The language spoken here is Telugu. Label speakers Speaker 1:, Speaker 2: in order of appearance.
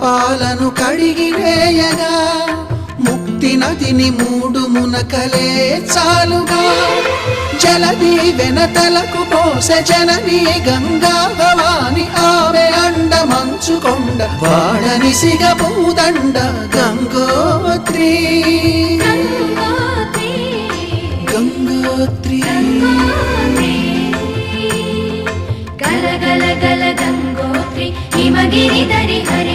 Speaker 1: పాపాలను కడిగివేయగా ముక్తి నదిని 3 మునకలే చాలుగా జలది వెనతలకు పోసె జనని గంగా భవాని ఆమె అండ మంచుకొండ వాడని సిగ పూదండ గంగోత్రి గంగోత్రి
Speaker 2: గల గల గల గంగోత్రి హిమగిరి దరి హరి